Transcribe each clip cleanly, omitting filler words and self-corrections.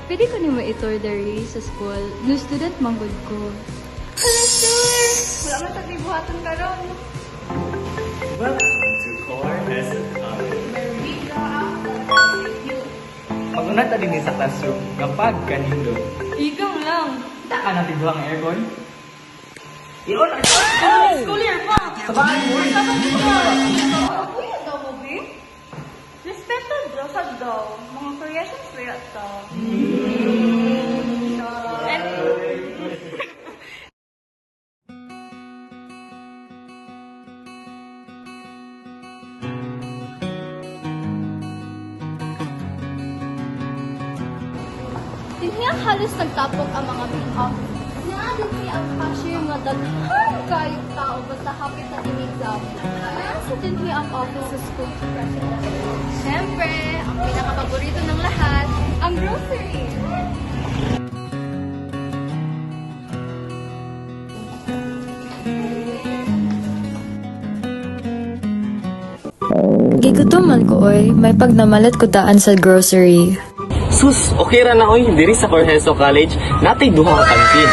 Pwede ko nimo i-tour diri sa school. New student manggod ko. Hello, sir! Wala man tag buhaton karon. Welcome to Core Lesson College. Where we draw out the you. Pag-una ta din sa classroom, kapag kanino. Ikaw lang. Kita ka natin buhang aircon? Iyon ang School year pa! sabahan mo rin. Ako yan daw mo, be? Respected daw, sad daw. Mga Korean kaya to. Tinhiyang halos nagtapok ang mga main office. Naadit ang cashier nga daghan kayong tao basta hapit sa exam. Sa tinhiyang office sa school president. Siyempre, ang pinakapaborito ng lahat, ang grocery. Gigutuman ko oy, may pagnamalat ko daan sa grocery. Sus, okay ra na oy, diri sa Corheso College, natay duha ka kantin.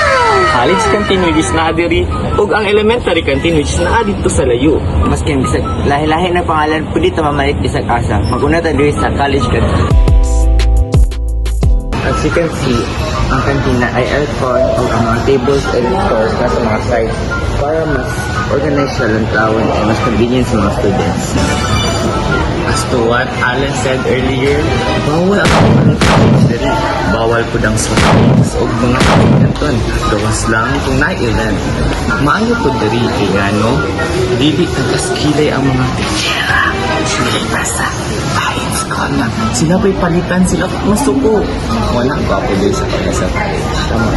College canteen which is naa diri, ug ang elementary canteen which is naa dito sa layo. Maski bisag lahi-lahi na pangalan, pwede ta mamalit bisag asa. Maguna ta diri sa college canteen. As you can see, ang kantina ay aircon o ang mga tables and stores na sa mga side para mas organized siya lang tawon at mas convenient sa mga students. As to what Alan said earlier, bawal ang mga college diri. Bawal po dang smoking o mga kanton. Gawas lang kung nailan. Maayo po diri, kaya no, dili tagaskilay ang mga teachera. Sila nasa science ko na. Sila ba'y palitan sila masuko. Walang gwapo diri sa Corheso College. Tama.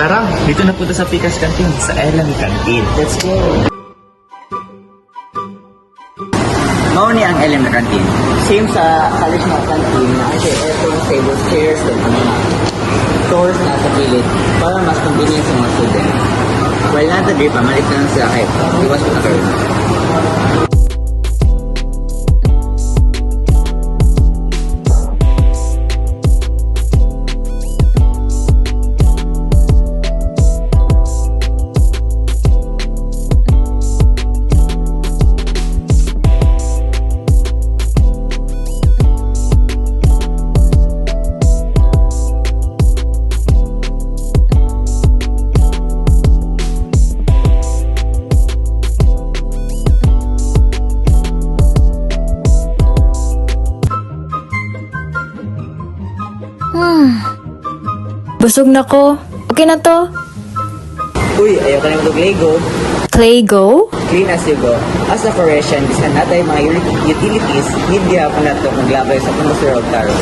Tara, dito na po sa Pikas Canteen, sa Elang Canteen. Let's go! Mao ni ang LM na canteen. Same sa college na canteen na ay aircon, tables, chairs, and mga stores na sa gilid para mas convenient sa mga students. While nata di pa, malit na lang sila kahit iwas ko na karoon. Busog na ko. Okay na to. Uy, ayaw ka naman Lego. Clay go? Clean as you go. As a Croatian, bisan natay mga utilities, need gihapon na ito maglabay sa pangusura o taro.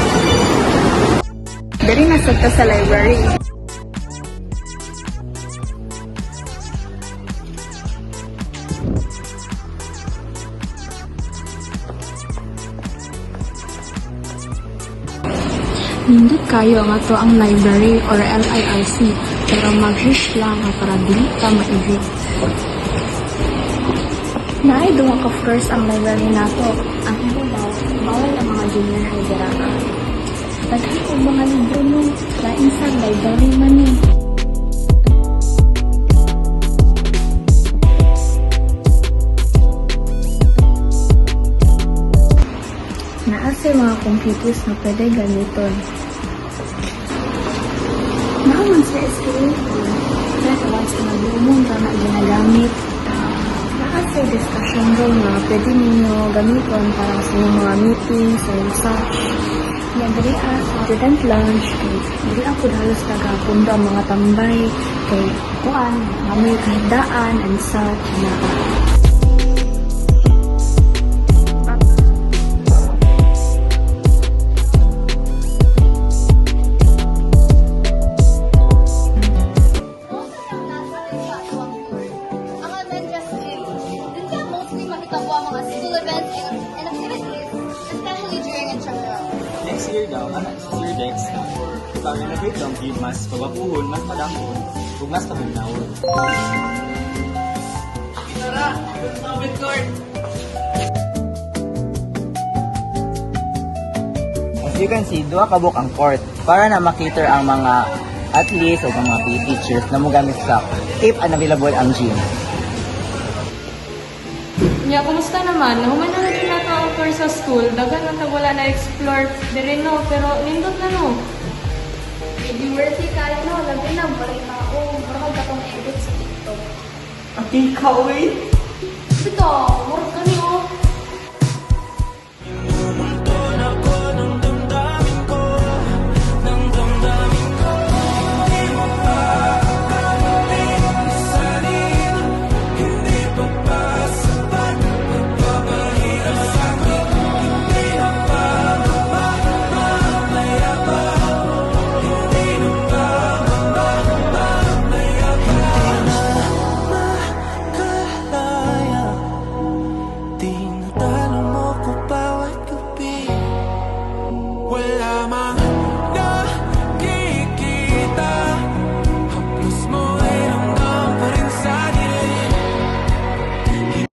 Dari nasad ka sa library. Nindot kayo nga to ang library or LIRC, pero mag-wish lang nga para dili ka maibig. Naay duwa ka first ang library nato. Ang imo daw, bawal ang mga junior high dira. Daghan ko mga libro no, lain sa library man ni. Naa sa mga computers na pwede gamiton. Naaman sa escalator, pero once na lumong ka na ginagamit, naa sa discussion room na pwede ninyo gamiton para sa inyong mga meetings or such. Yan, dali student lunch, dali ako halos tagapundo ang mga tambay, kay kuan, may kahandaan and such na. Next year daw, next year next, pag-renovate lang, di mas pabapuhon, mas padangkon, ug mas pabunawon. you can see, duha ka book ang court para na makiter ang mga athletes o mga PE teachers na mogamit sa if unavailable ang gym. Ya, kumusta naman? Nahuman na rin nato ang tour sa school. Dagan na wala na explore dire no, pero nindot na no. Hindi worthy ka, no? Labi na, balik na ako. Parang magkatong edit sa TikTok. Ikaw eh. Ito, work ka